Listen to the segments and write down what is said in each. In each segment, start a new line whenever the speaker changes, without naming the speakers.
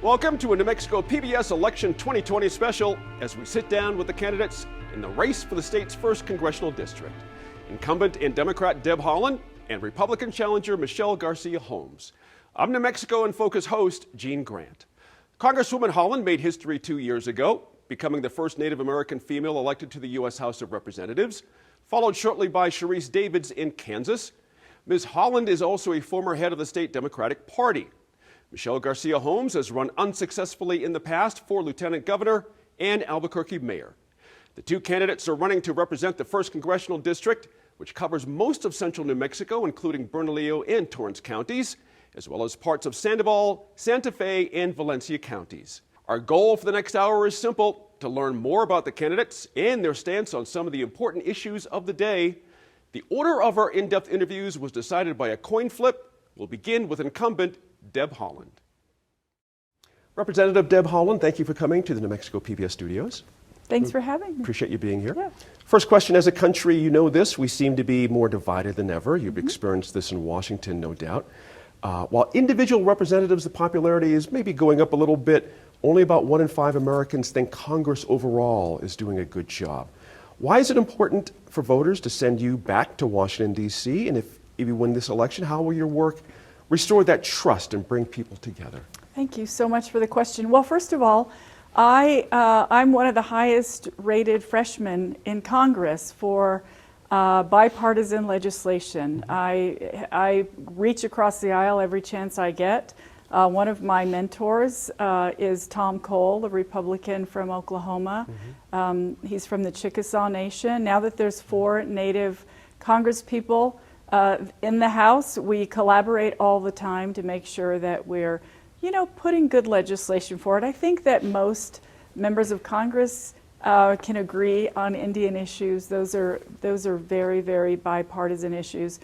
Welcome to a New Mexico PBS Election 2020 special as we sit down with the candidates in the race for the state's first congressional district. Incumbent and Democrat Deb Haaland and Republican challenger Michelle Garcia Holmes. I'm New Mexico in Focus host Gene Grant. Congresswoman Haaland made history 2 years ago, becoming the first Native American female elected to the U.S. House of Representatives, followed shortly by Sharice Davids in Kansas. Ms. Haaland is also a former head of the state Democratic Party. Michelle Garcia Holmes has run unsuccessfully in the past for lieutenant governor and Albuquerque mayor. The two candidates are running to represent the first congressional district, which covers most of central New Mexico, including Bernalillo and Torrance counties, as well as parts of Sandoval, Santa Fe, and Valencia counties. Our goal for the next hour is simple: to learn more about the candidates and their stance on some of the important issues of the day. The order of our in-depth interviews was decided by a coin flip. We'll begin with incumbent Deb Haaland. Representative Deb Haaland, thank you for coming to the New Mexico PBS studios.
Thanks for having me.
Appreciate you being here.
Yeah.
First question, as a country, you know this, we seem to be more divided than ever. You've experienced this in Washington, no doubt. While individual representatives, the popularity is maybe going up a little bit, only about 1 in 5 Americans think Congress overall is doing a good job. Why is it important for voters to send you back to Washington, D.C.? And if you win this election, how will your work restore that trust and bring people together?
Thank you so much for the question. Well, first of all, I'm one of the highest rated freshmen in Congress for bipartisan legislation. I reach across the aisle every chance I get. One of my mentors is Tom Cole, a Republican from Oklahoma. He's from the Chickasaw Nation. Now that there's 4 Native Congresspeople in the House, we collaborate all the time to make sure that we're, putting good legislation forward. I think that most members of Congress can agree on Indian issues. Those are very, very bipartisan issues.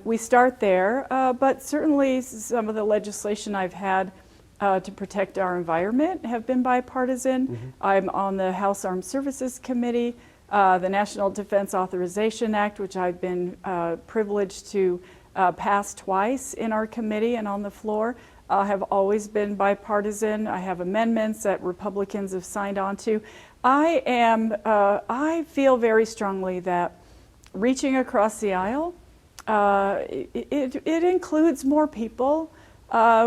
We start there, but certainly some of the legislation I've had to protect our environment have been bipartisan. I'm on the House Armed Services Committee. The National Defense Authorization Act, which I've been privileged to pass twice in our committee and on the floor, have always been bipartisan. I have amendments that Republicans have signed on to. I feel very strongly that reaching across the aisle, it includes more people.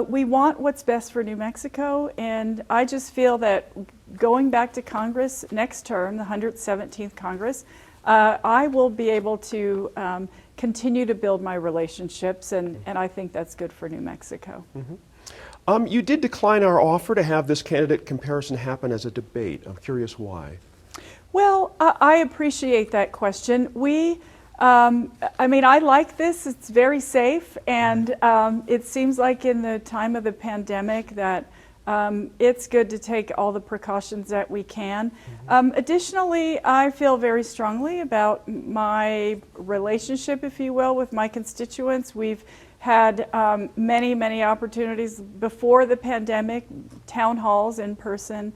We want what's best for New Mexico, and I just feel that going back to Congress next term, the 117th Congress, I will be able to continue to build my relationships, and I think that's good for New Mexico.
You did decline our offer to have this candidate comparison happen as a debate. I'm curious why.
Well, I appreciate that question. I like this. It's very safe, and it seems like in the time of the pandemic that it's good to take all the precautions that we can. Additionally, I feel very strongly about my relationship, if you will, with my constituents. We've had many opportunities before the pandemic, town halls in person,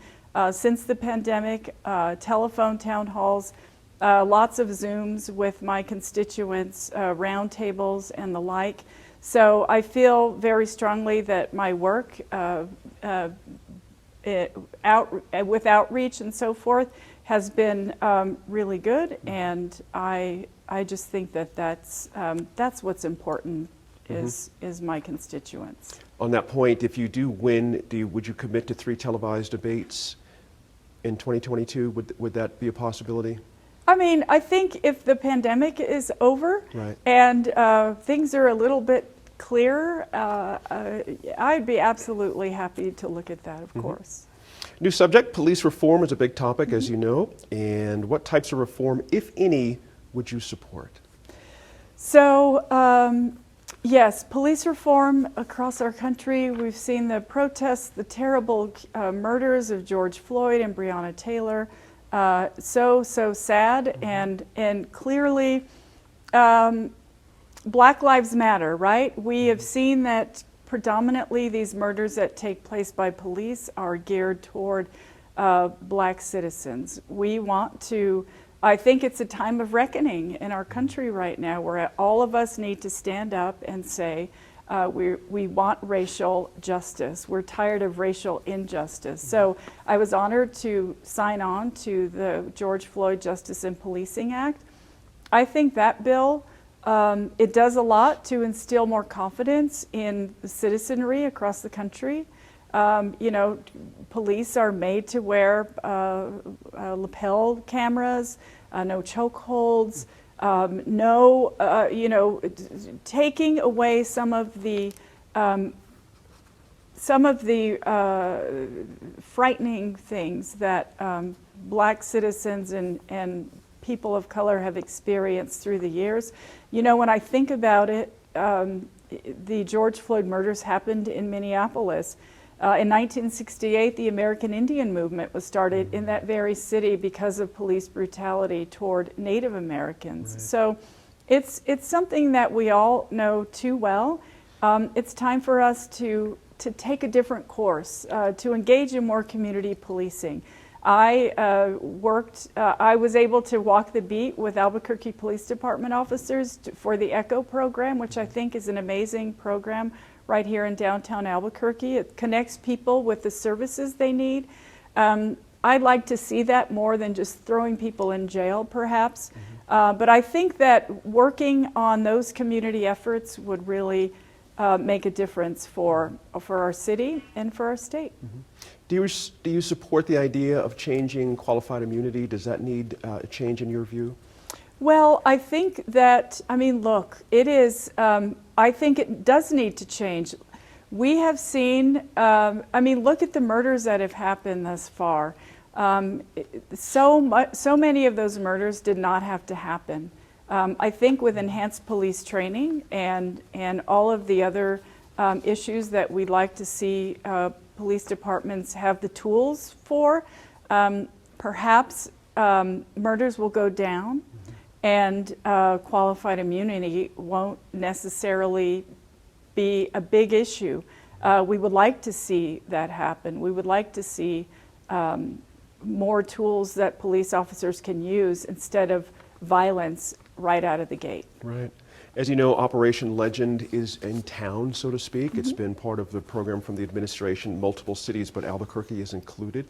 since the pandemic, telephone town halls, lots of Zooms with my constituents, roundtables and the like. So I feel very strongly that my work with outreach and so forth has been really good, and I just think that that's what's important is my constituents.
On that point, if you do win, would you commit to 3 televised debates in 2022? Would that be a possibility?
I think if the pandemic is over,
right,
and things are a little bit clearer, I'd be absolutely happy to look at that, of course.
New subject, police reform is a big topic, as you know. And what types of reform, if any, would you support?
So, yes, police reform across our country. We've seen the protests, the terrible murders of George Floyd and Breonna Taylor. So sad, and clearly Black Lives Matter, right? We have seen that predominantly these murders that take place by police are geared toward Black citizens. We want to I think it's a time of reckoning in our country right now where all of us need to stand up and say, We want racial justice. We're tired of racial injustice. So I was honored to sign on to the George Floyd Justice in Policing Act. I think that bill, it does a lot to instill more confidence in the citizenry across the country. You know, police are made to wear lapel cameras, no chokeholds, you know, taking away some of the frightening things that black citizens and people of color have experienced through the years. You know, when I think about it, the George Floyd murders happened in Minneapolis. In 1968, the American Indian movement was started in that very city because of police brutality toward Native Americans. Right. So it's something that we all know too well. It's time for us to take a different course, to engage in more community policing. I was able to walk the beat with Albuquerque Police Department officers for the ECHO program, which I think is an amazing program right here in downtown Albuquerque. It connects people with the services they need. I'd like to see that more than just throwing people in jail, perhaps. But I think that working on those community efforts would really make a difference for our city and for our state.
Do you support the idea of changing qualified immunity? Does that need a change in your view?
Well, I think that, I mean, look, it is, I think it does need to change. We have seen, I mean, look at the murders that have happened thus far. So many of those murders did not have to happen. I think with enhanced police training and all of the other issues that we'd like to see police departments have the tools for, perhaps murders will go down. And qualified immunity won't necessarily be a big issue. We would like to see that happen. We would like to see more tools that police officers can use instead of violence right out of the gate.
Right. As you know, Operation Legend is in town, so to speak. It's been part of the program from the administration, multiple cities, but Albuquerque is included.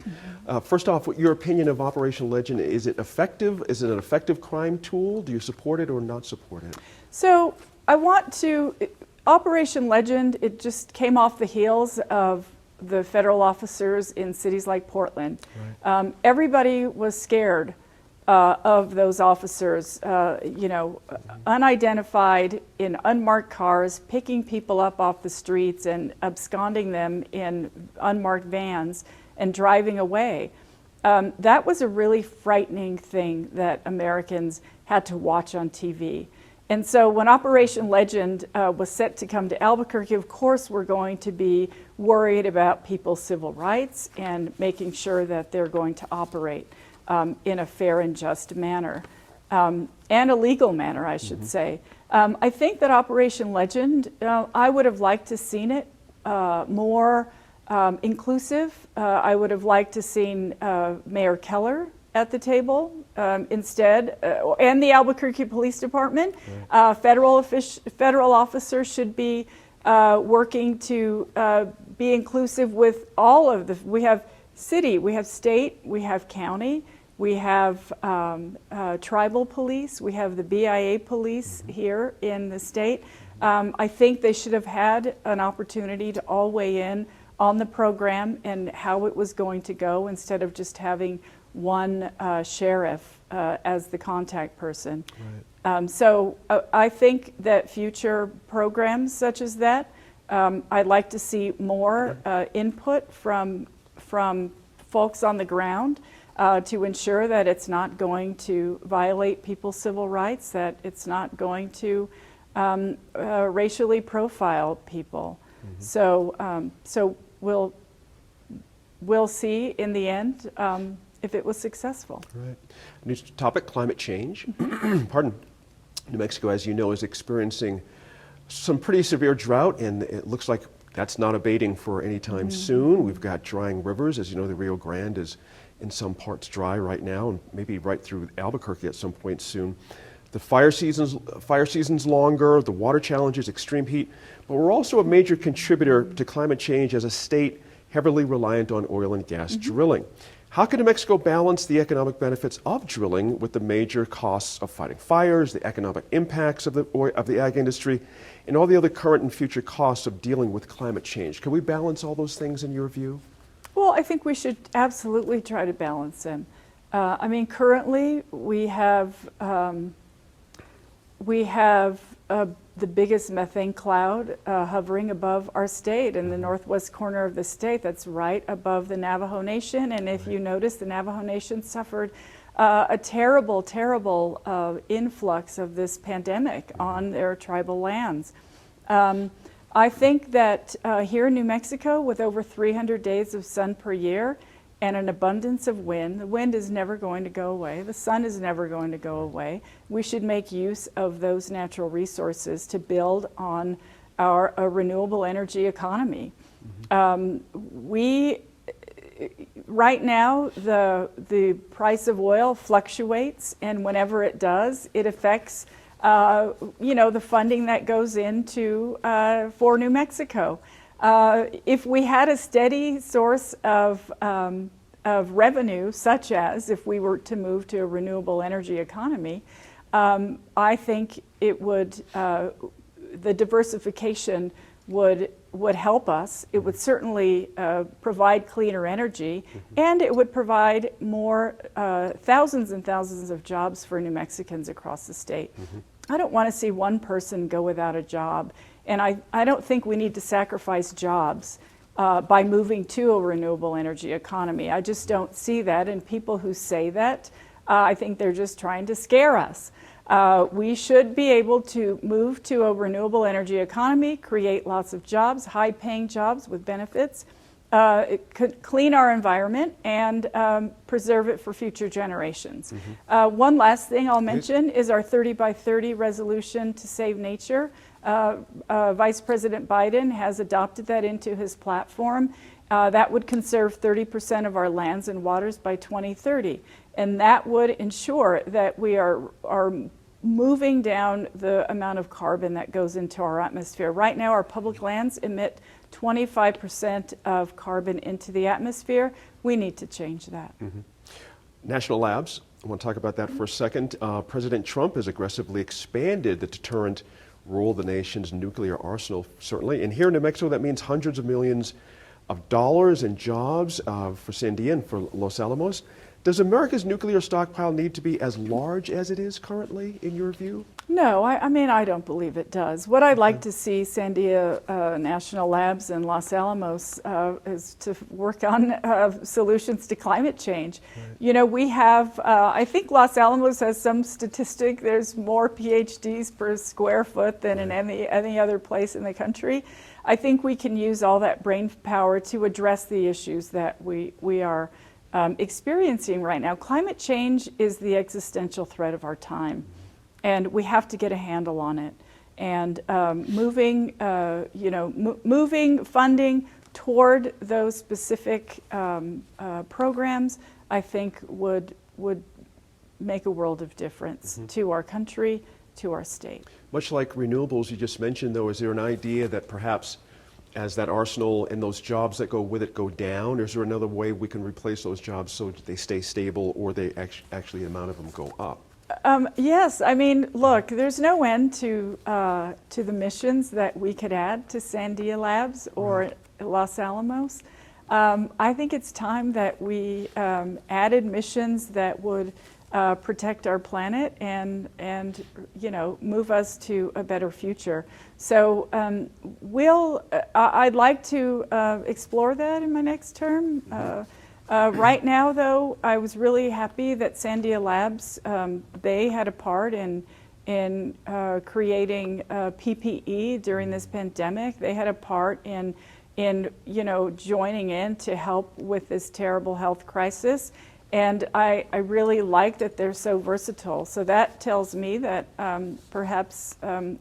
First off, your opinion of Operation Legend, is it effective? Is it an effective crime tool? Do you support it or not support it?
So I want to, Operation Legend, it just came off the heels of the federal officers in cities like Portland. Right. Everybody was scared of those officers, you know, unidentified in unmarked cars, picking people up off the streets and absconding them in unmarked vans and driving away. That was a really frightening thing that Americans had to watch on TV. And so when Operation Legend was set to come to Albuquerque, of course we're going to be worried about people's civil rights and making sure that they're going to operate in a fair and just manner, and a legal manner, I should say. I think that Operation Legend, I would have liked to seen it more inclusive. I would have liked to seen Mayor Keller at the table instead, and the Albuquerque Police Department. Right. Federal officers should be working to be inclusive with all of the, we have city, we have state, we have county, we have tribal police, we have the BIA police here in the state. I think they should have had an opportunity to all weigh in on the program and how it was going to go instead of just having one sheriff as the contact person. Right. So I think that future programs such as that, I'd like to see more input from folks on the ground to ensure that it's not going to violate people's civil rights, that it's not going to racially profile people. So we'll see in the end if it was successful.
Right. New topic, climate change. Pardon. New Mexico, as you know, is experiencing some pretty severe drought, and it looks like that's not abating for any time soon. We've got drying rivers. As you know, the Rio Grande is in some parts dry right now, and maybe right through Albuquerque at some point soon. The fire season's longer, the water challenges, extreme heat, but we're also a major contributor to climate change as a state heavily reliant on oil and gas drilling. How can New Mexico balance the economic benefits of drilling with the major costs of fighting fires, the economic impacts of the ag industry, and all the other current and future costs of dealing with climate change? Can we balance all those things in your view?
Well, I think we should absolutely try to balance them. I mean, currently we have the biggest methane cloud hovering above our state in the northwest corner of the state. That's right above the Navajo Nation. And if you notice, the Navajo Nation suffered a terrible, terrible influx of this pandemic on their tribal lands. I think that here in New Mexico, with over 300 days of sun per year and an abundance of wind, the wind is never going to go away, the sun is never going to go away. We should make use of those natural resources to build on our renewable energy economy. Right now, the price of oil fluctuates, and whenever it does, it affects the funding that goes into for New Mexico. If we had a steady source of revenue, such as if we were to move to a renewable energy economy, I think it would the diversification would help us. It would certainly provide cleaner energy, and it would provide more thousands and thousands of jobs for New Mexicans across the state. I don't want to see one person go without a job, and I don't think we need to sacrifice jobs by moving to a renewable energy economy. I just don't see that, and people who say that, I think they're just trying to scare us. We should be able to move to a renewable energy economy, create lots of jobs, high-paying jobs with benefits, it could clean our environment, and preserve it for future generations. One last thing I'll mention is our 30 by 30 resolution to save nature. Vice President Biden has adopted that into his platform. That would conserve 30% of our lands and waters by 2030. And that would ensure that we are moving down the amount of carbon that goes into our atmosphere. Right now, our public lands emit 25% of carbon into the atmosphere. We need to change that.
National labs, I want to talk about that for a second. President Trump has aggressively expanded the deterrent role of the nation's nuclear arsenal, certainly. And here in New Mexico, that means hundreds of millions of dollars in jobs for Sandia and for Los Alamos. Does America's nuclear stockpile need to be as large as it is currently, in your view?
No, I mean, I don't believe it does. What I'd like to see Sandia National Labs and Los Alamos is to work on solutions to climate change. You know, we have, I think Los Alamos has some statistic, there's more PhDs per square foot than in any other place in the country. I think we can use all that brain power to address the issues that we are experiencing right now. Climate change is the existential threat of our time, and we have to get a handle on it. And moving funding toward those specific programs, I think would make a world of difference to our country, to our state.
Much like renewables you just mentioned, though, is there an idea that perhaps as that arsenal and those jobs that go with it go down, or is there another way we can replace those jobs so that they stay stable, or they actually the amount of them go up?
Yes, I mean, look, there's no end to the missions that we could add to Sandia Labs or Los Alamos. I think it's time that we added missions that would protect our planet and move us to a better future. So I'd like to explore that in my next term. Right now, though, I was really happy that Sandia Labs, they had a part in creating PPE during this pandemic. They had a part in joining in to help with this terrible health crisis. And I really like that they're so versatile. So that tells me that perhaps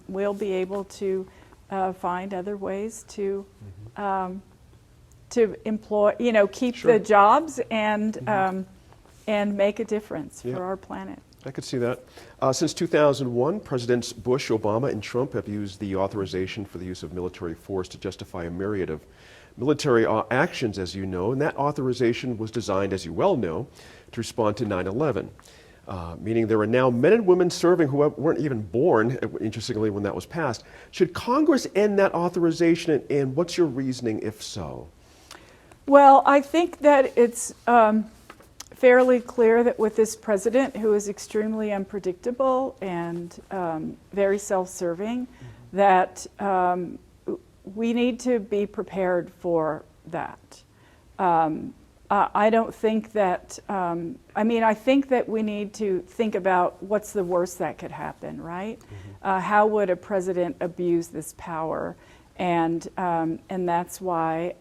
we'll be able to find other ways to employ, keep the jobs and make a difference for our planet.
I could see that. Since 2001, Presidents Bush, Obama, and Trump have used the authorization for the use of military force to justify a myriad of military actions, as you know, and that authorization was designed, as you well know, to respond to 9/11. Meaning there are now men and women serving who weren't even born, interestingly, when that was passed. Should Congress end that authorization, and what's your reasoning if so?
Well, I think that it's fairly clear that with this president, who is extremely unpredictable and very self-serving, that we need to be prepared for that. I don't think that, I think that we need to think about what's the worst that could happen, right? Mm-hmm. How would a president abuse this power? And that's why,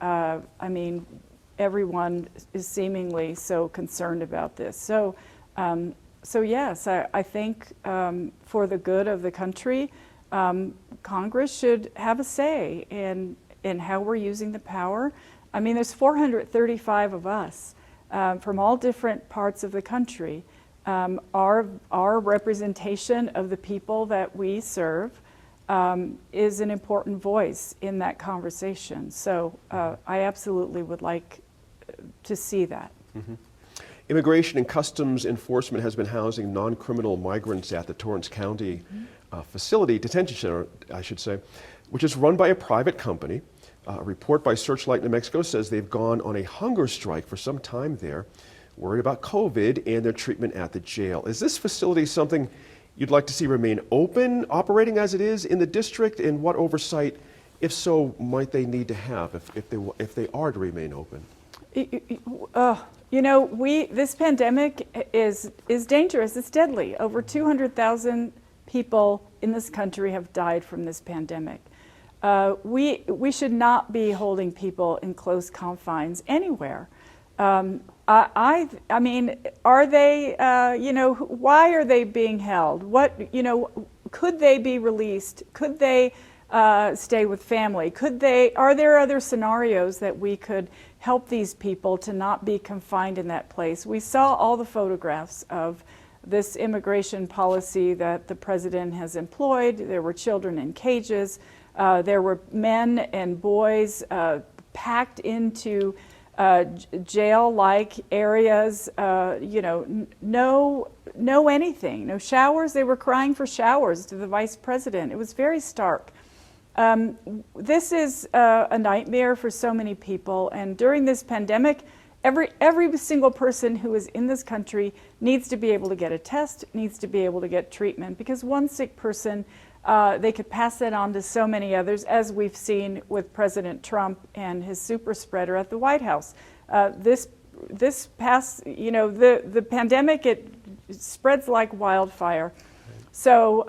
everyone is seemingly so concerned about this. So yes, I think for the good of the country, Congress should have a say in how we're using the power. I mean, there's 435 of us from all different parts of the country. Our representation of the people that we serve is an important voice in that conversation. So I absolutely would like to see that.
Mm-hmm. Immigration and Customs Enforcement has been housing non-criminal migrants at the Torrance County facility, detention center, I should say, which is run by a private company. A report by Searchlight New Mexico says they've gone on a hunger strike for some time there, worried about COVID and their treatment at the jail. Is this facility something you'd like to see remain open, operating as it is in the district? And what oversight, if so, might they need to have if they are to remain open?
This pandemic is dangerous. It's deadly. Over 200,000 people in this country have died from this pandemic. We should not be holding people in close confines anywhere. I mean, are they? Why are they being held? Could they be released? Could they stay with family? Are there other scenarios that we could help these people to not be confined in that place? We saw all the photographs of this immigration policy that the president has employed. There were children in cages. There were men and boys packed into jail-like areas. No anything, no showers. They were crying for showers to the vice president. It was very stark. This is a nightmare for so many people, and during this pandemic, every single person who is in this country needs to be able to get a test, needs to be able to get treatment, because one sick person, they could pass that on to so many others, as we've seen with President Trump and his super spreader at the White House. The pandemic, it spreads like wildfire. So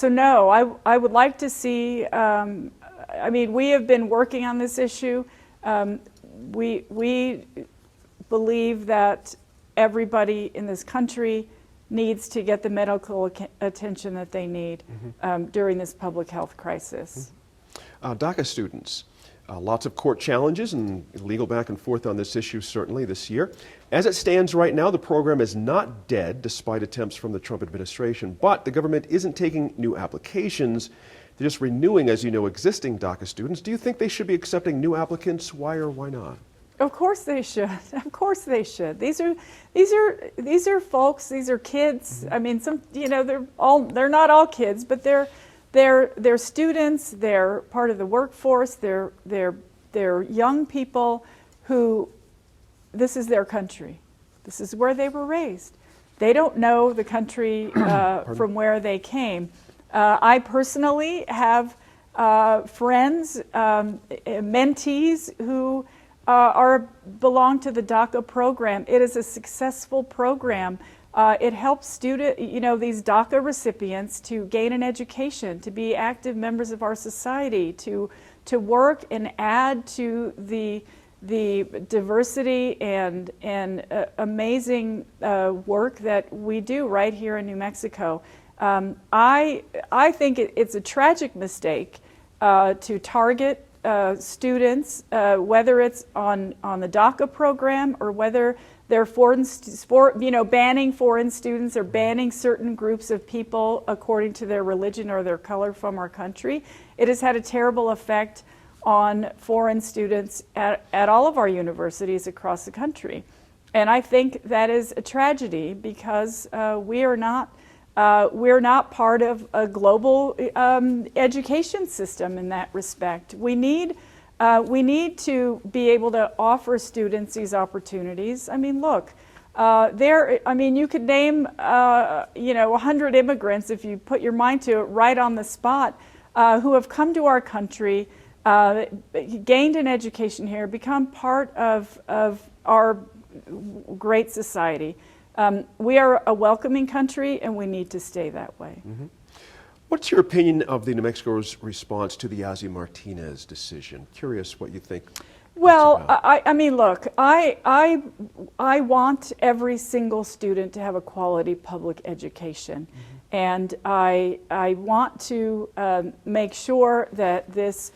no, I would like to see, we have been working on this issue. We believe that everybody in this country needs to get the medical attention that they need during this public health crisis.
DACA students, lots of court challenges and legal back and forth on this issue certainly this year. As it stands right now, the program is not dead despite attempts from the Trump administration, but the government isn't taking new applications. They're just renewing, as you know, existing DACA students. Do you think they should be accepting new applicants? Why or why not?
Of course they should. Of course they should. These are folks. These are kids. I mean, they're not all kids, but they're students. They're part of the workforce. They're young people who, this is their country. This is where they were raised. They don't know the country from where they came. I personally have friends, mentees who belong to the DACA program. It is a successful program. It helps these DACA recipients to gain an education, to be active members of our society, to work and add to the diversity and amazing work that we do right here in New Mexico. I think it's a tragic mistake to target students, whether it's on the DACA program or whether They're banning foreign students or banning certain groups of people according to their religion or their color from our country. It has had a terrible effect on foreign students at all of our universities across the country. And I think that is a tragedy because we're not part of a global education system in that respect. We need to be able to offer students these opportunities. I mean, look, you could name 100 immigrants if you put your mind to it right on the spot who have come to our country, gained an education here, become part of our great society. We are a welcoming country, and we need to stay that way.
Mm-hmm. What's your opinion of the New Mexico's response to the Yazzie Martinez decision? Curious what you think.
Well, I mean, look, I want every single student to have a quality public education, and I want to make sure that this.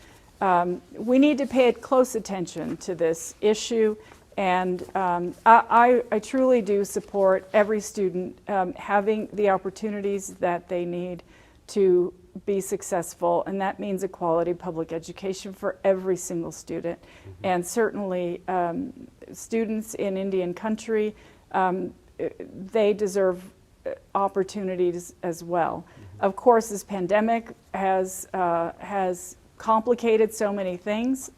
We need to pay close attention to this issue. And I truly do support every student having the opportunities that they need to be successful, and that means a quality public education for every single student. And certainly students in Indian country, they deserve opportunities as well. Of course, this pandemic has complicated so many things.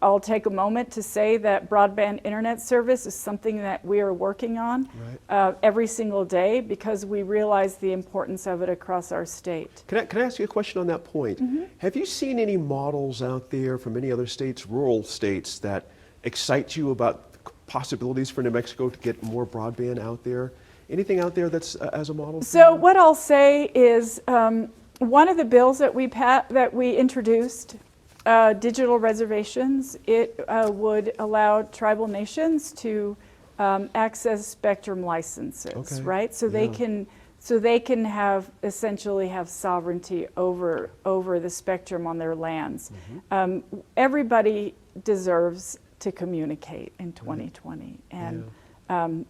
I'll take a moment to say that broadband internet service is something that we are working on every single day because we realize the importance of it across our state.
Can I ask you a question on that point? Have you seen any models out there from any other states, rural states, that excite you about possibilities for New Mexico to get more broadband out there? Anything out there that's as a model?
So what I'll say is one of the bills that we introduced, digital reservations, it would allow tribal nations to access spectrum licenses, right? So they can essentially have sovereignty over the spectrum on their lands. Everybody deserves to communicate in 2020, and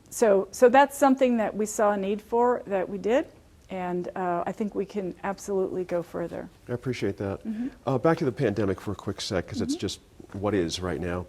so that's something that we saw a need for, that we did. And I think we can absolutely go further.
I appreciate that. Back to the pandemic for a quick sec, because it's just what is right now.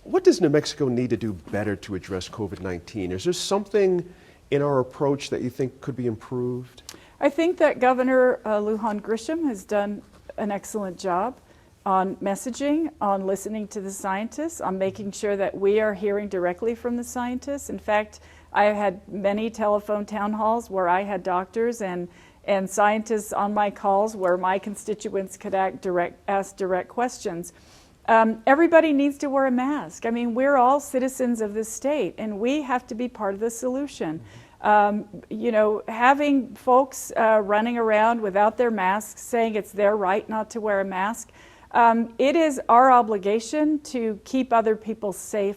What does New Mexico need to do better to address COVID-19? Is there something in our approach that you think could be improved?
I think that Governor Lujan Grisham has done an excellent job on messaging, on listening to the scientists, on making sure that we are hearing directly from the scientists. In fact, I have had many telephone town halls where I had doctors and scientists on my calls where my constituents could ask direct questions. Everybody needs to wear a mask. I mean, we're all citizens of this state, and we have to be part of the solution. Having folks running around without their masks, saying it's their right not to wear a mask, it is our obligation to keep other people safe.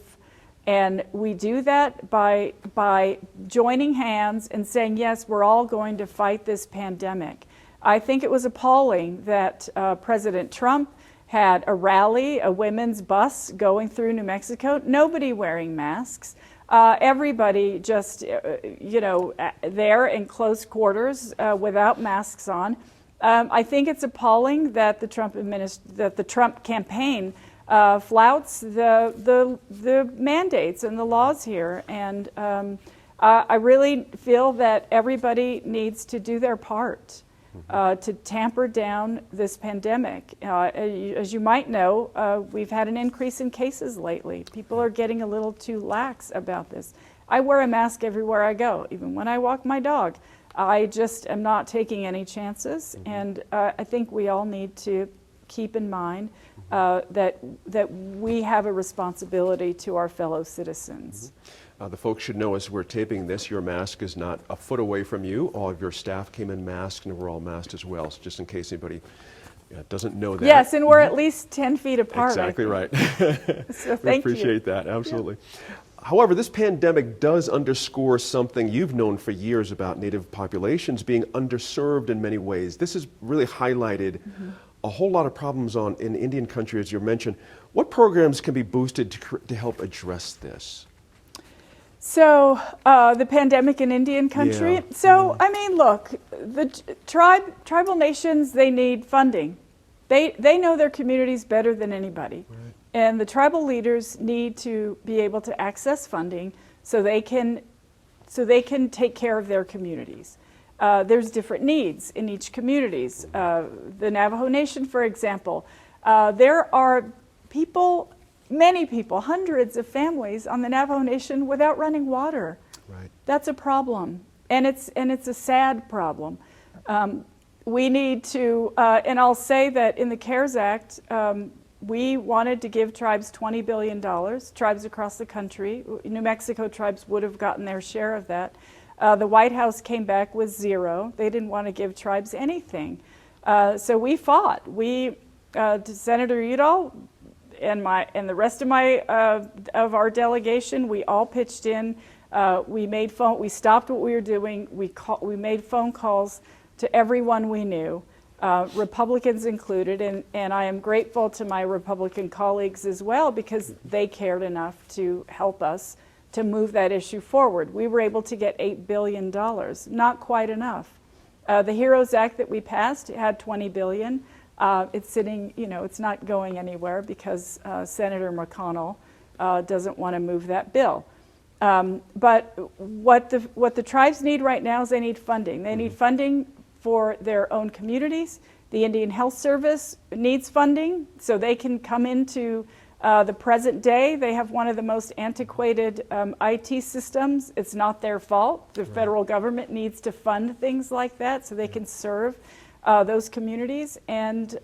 And we do that by joining hands and saying, yes, we're all going to fight this pandemic. I think it was appalling that President Trump had a rally, a women's bus going through New Mexico, nobody wearing masks. Everybody just, there in close quarters without masks on. I think it's appalling that the Trump campaign flouts the mandates and the laws here, and I really feel that everybody needs to do their part to tamper down this pandemic. As you might know, we've had an increase in cases lately. People are getting a little too lax about this. I wear a mask everywhere I go, even when I walk my dog. I just am not taking any chances, and I think we all need to keep in mind that we have a responsibility to our fellow citizens.
The folks should know as we're taping this, your mask is not a foot away from you. All of your staff came in masked, and we're all masked as well, so just in case anybody doesn't know that.
Yes, and we're at least 10 feet apart.
Exactly right.
So
we appreciate that, absolutely. Yeah. However, this pandemic does underscore something you've known for years about Native populations being underserved in many ways. This has really highlighted a whole lot of problems in Indian country, as you mentioned. What programs can be boosted to help address this?
So the pandemic in Indian country.
Yeah.
So I mean, look, the tribal nations, they need funding. They know their communities better than anybody,
Right.
and the tribal leaders need to be able to access funding so they can take care of their communities. There's different needs in each communities. The Navajo Nation, for example, there are people. Many people, hundreds of families on the Navajo Nation without running water.
Right.
That's a problem, and it's a sad problem. We need to, and I'll say that in the CARES Act, we wanted to give tribes $20 billion, tribes across the country. New Mexico tribes would have gotten their share of that. The White House came back with zero. They didn't want to give tribes anything. So we fought. Senator Udall and the rest of our delegation, we all pitched in. We stopped what we were doing. We made phone calls to everyone we knew, Republicans included, and I am grateful to my Republican colleagues as well because they cared enough to help us to move that issue forward. We were able to get $8 billion, not quite enough. The HEROES Act that we passed had $20 billion. It's sitting, it's not going anywhere because Senator McConnell doesn't want to move that bill. But what the tribes need right now is they need funding. They need funding for their own communities. The Indian Health Service needs funding so they can come into the present day. They have one of the most antiquated IT systems. It's not their fault. The federal government needs to fund things like that so they can serve those communities, and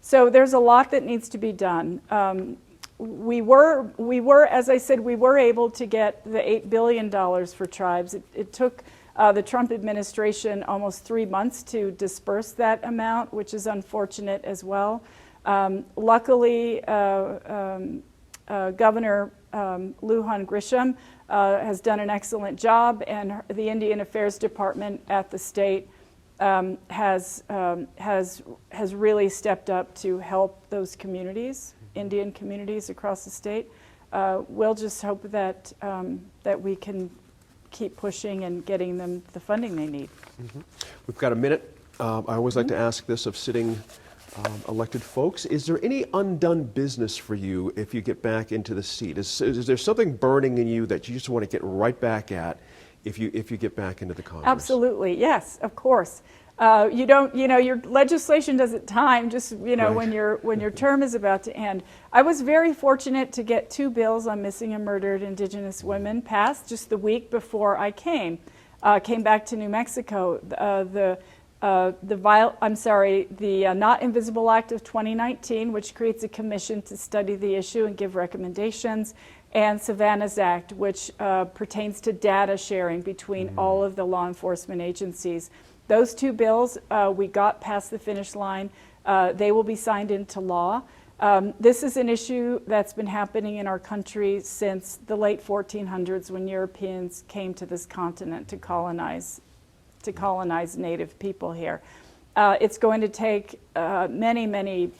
so there's a lot that needs to be done. We were, as I said, we were able to get the $8 billion for tribes. It took the Trump administration almost 3 months to disperse that amount, which is unfortunate as well. Luckily, Governor Lujan Grisham has done an excellent job, and the Indian Affairs Department at the state has really stepped up to help those communities, Indian communities across the state. We'll just hope that that we can keep pushing and getting them the funding they need.
Mm-hmm. We've got a minute. I always like to ask this of sitting elected folks. Is there any undone business for you if you get back into the seat? Is there something burning in you that you just want to get right back at if you get back into the Congress?
Absolutely, yes, of course. You don't, your legislation doesn't time just,
Right.
when your term is about to end. I was very fortunate to get 2 bills on missing and murdered Indigenous women passed just the week before I came back to New Mexico. The Not Invisible Act of 2019, which creates a commission to study the issue and give recommendations, and Savannah's Act, which pertains to data sharing between all of the law enforcement agencies. Those 2 bills, we got past the finish line. They will be signed into law. This is an issue that's been happening in our country since the late 1400s when Europeans came to this continent to colonize native people here. It's going to take many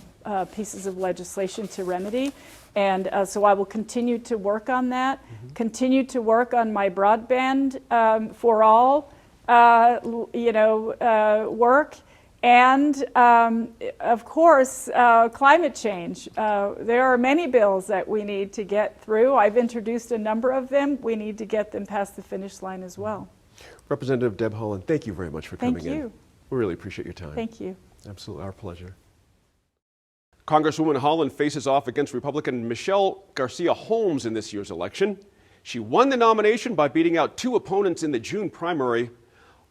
pieces of legislation to remedy, and so I will continue to work on that, continue to work on my broadband for all work, and of course climate change. There are many bills that we need to get through. I've introduced a number of them. We need to get them past the finish line as well.
Representative Deb Haaland, thank you very much for coming in.
Thank you.
We really appreciate your time.
Thank you.
Absolutely, our pleasure.
Congresswoman Haaland faces off against Republican Michelle Garcia Holmes in this year's election. She won the nomination by beating out 2 opponents in the June primary.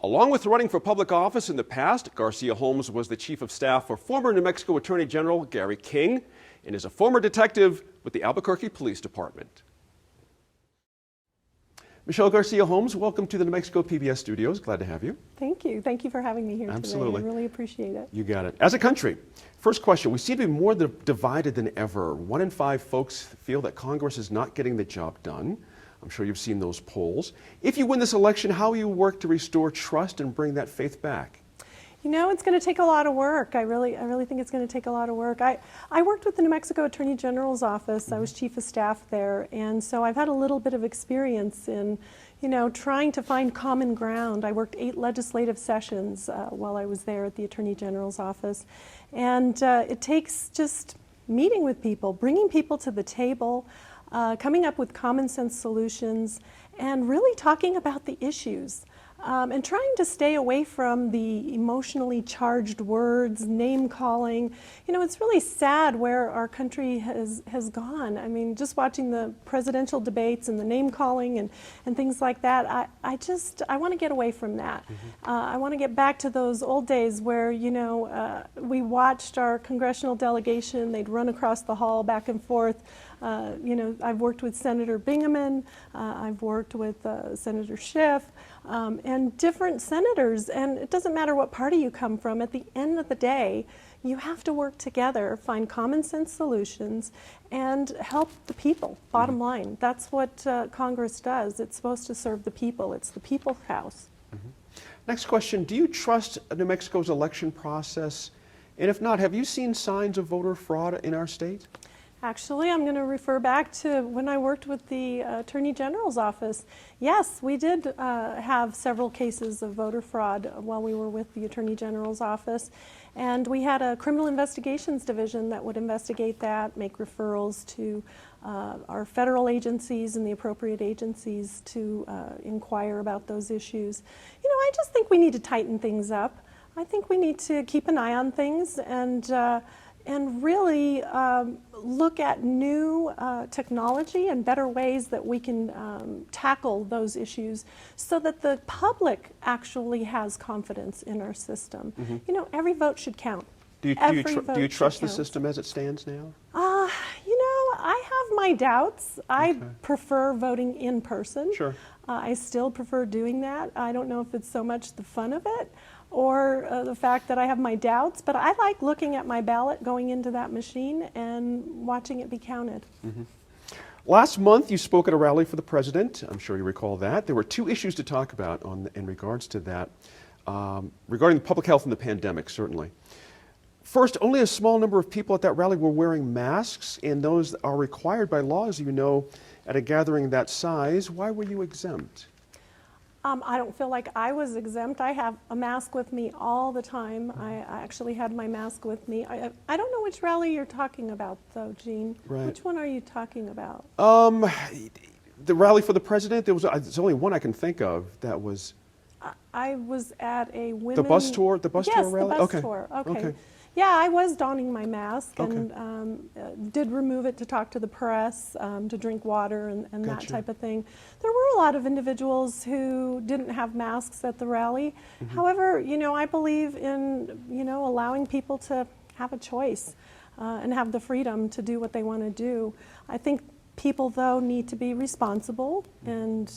Along with running for public office in the past, Garcia Holmes was the chief of staff for former New Mexico Attorney General Gary King and is a former detective with the Albuquerque Police Department.
Michelle Garcia Holmes, welcome to the New Mexico PBS studios. Glad to have you.
Thank you. Thank you for having me here
Absolutely.
today. I really appreciate it.
You got it. As a country, first question, we seem to be more divided than ever. 1 in 5 folks feel that Congress is not getting the job done. I'm sure you've seen those polls. If you win this election, how will you work to restore trust and bring that faith back?
You know, it's going to take a lot of work. I really think it's going to take a lot of work. I worked with the New Mexico Attorney General's office. I was chief of staff there, and so I've had a little bit of experience in, you know, trying to find common ground. I worked 8 legislative sessions while I was there at the Attorney General's office, and it takes just meeting with people, bringing people to the table, coming up with common sense solutions, and really talking about the issues. And trying to stay away from the emotionally charged words, name calling. You know, it's really sad where our country has gone. I mean, just watching the presidential debates and the name calling and things like that, I want to get away from that. I want to get back to those old days where, you know, we watched our congressional delegation, they'd run across the hall back and forth. You know, I've worked with Senator Bingaman, I've worked with Senator Schiff, and different senators, and it doesn't matter what party you come from, at the end of the day, you have to work together, find common sense solutions, and help the people, bottom line. That's what Congress does. It's supposed to serve the people. It's the people's house.
Next question, do you trust New Mexico's election process? And if not, have you seen signs of voter fraud in our state?
Actually, I'm going to refer back to when I worked with the Attorney General's office. Yes, we did have several cases of voter fraud while we were with the Attorney General's office. And we had a criminal investigations division that would investigate that, make referrals to our federal agencies and the appropriate agencies to inquire about those issues. You know, I just think we need to tighten things up. I think we need to keep an eye on things and really look at new technology and better ways that we can tackle those issues so that the public actually has confidence in our system. You know, every vote should count.
Do you trust the system as it stands now?
You know, I have my doubts. I prefer voting in person.
Sure.
I still prefer doing that. I don't know if it's so much the fun of it or the fact that I have my doubts, but I like looking at my ballot going into that machine and watching it be counted.
Last month, you spoke at a rally for the president. I'm sure you recall that. There were 2 issues to talk about in regards to that, regarding public health and the pandemic, certainly. First, only a small number of people at that rally were wearing masks, and those are required by law, as you know, at a gathering that size. Why were you exempt?
I don't feel like I was exempt. I have a mask with me all the time. I actually had my mask with me. I don't know which rally you're talking about, though, Gene.
Right.
Which one are you talking about?
The rally for the president, there's only one I can think of that was...
I was at a women...
The bus tour rally?
Yes, the bus tour. Okay. Yeah, I was donning my mask and did remove it to talk to the press, to drink water and that type of thing. There were a lot of individuals who didn't have masks at the rally. However, you know, I believe in, you know, allowing people to have a choice and have the freedom to do what they want to do. I think people, though, need to be responsible and,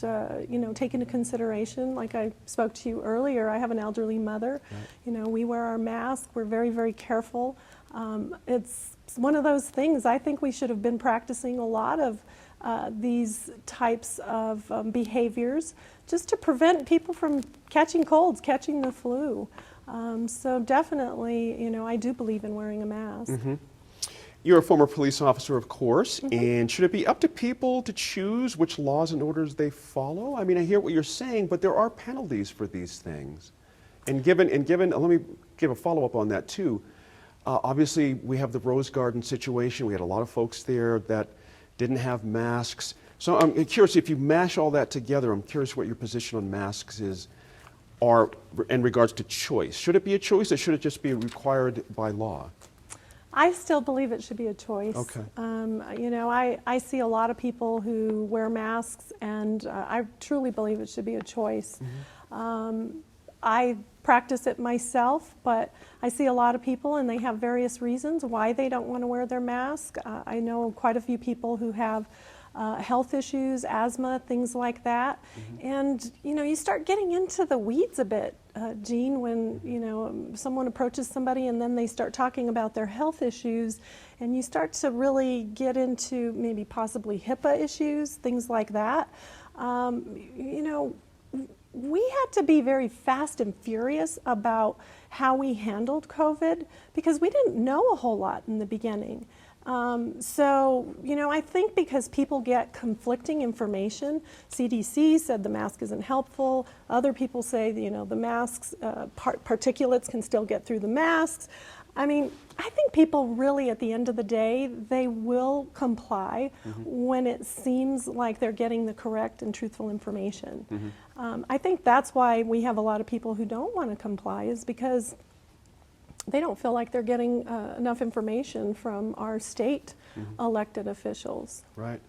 you know, take into consideration, like I spoke to you earlier, I have an elderly mother. You know, we wear our mask, we're very, very careful. It's one of those things, I think we should have been practicing a lot of these types of behaviors just to prevent people from catching colds, catching the flu. So definitely, you know, I do believe in wearing a mask.
You're a former police officer, of course, and should it be up to people to choose which laws and orders they follow? I mean, I hear what you're saying, but there are penalties for these things. And given, let me give a follow-up on that too. Obviously, we have the Rose Garden situation. We had a lot of folks there that didn't have masks. So I'm curious, if you mash all that together, I'm curious what your position on masks is, or in regards to choice. Should it be a choice, or should it just be required by law?
I still believe it should be a choice.
Okay.
You know, I see a lot of people who wear masks, and I truly believe it should be a choice. I practice it myself, but I see a lot of people, and they have various reasons why they don't want to wear their mask. I know quite a few people who have health issues, asthma, things like that. And, you know, you start getting into the weeds a bit, Gene, when, you know, someone approaches somebody and then they start talking about their health issues, and you start to really get into maybe possibly HIPAA issues, things like that. You know, we had to be very fast and furious about how we handled COVID, because we didn't know a whole lot in the beginning. So, I think because people get conflicting information, CDC said the mask isn't helpful. Other people say, the masks, particulates can still get through the masks. I mean, I think people really, at the end of the day, they will comply when it seems like they're getting the correct and truthful information. I think that's why we have a lot of people who don't want to comply, is because they don't feel like they're getting enough information from our state elected officials.
Right.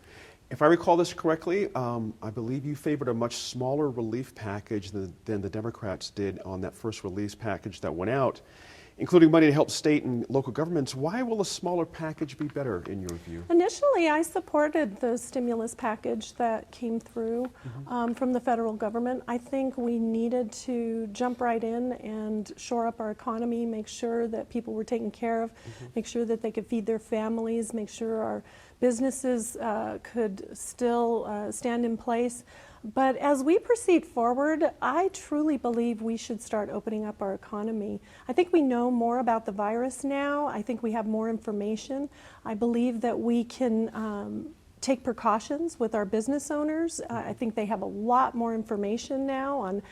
If I recall this correctly, I believe you favored a much smaller relief package than the Democrats did on that first relief package that went out, including money to help state and local governments. Why will a smaller package be better in your view?
Initially, I supported the stimulus package that came through from the federal government. I think we needed to jump right in and shore up our economy, make sure that people were taken care of, make sure that they could feed their families, make sure our businesses could still stand in place. But as we proceed forward, I truly believe we should start opening up our economy. I think we know more about the virus now. I think we have more information. I believe that we can take precautions with our business owners. I think they have a lot more information now on,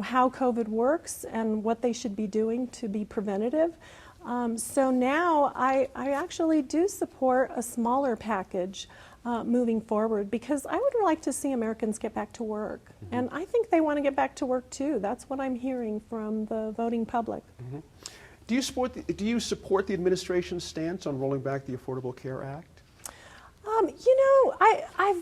how COVID works and what they should be doing to be preventative. So now I actually do support a smaller package moving forward, because I would like to see Americans get back to work. And I think they want to get back to work too. That's what I'm hearing from the voting public.
Do you support the administration's stance on rolling back the Affordable Care Act?
I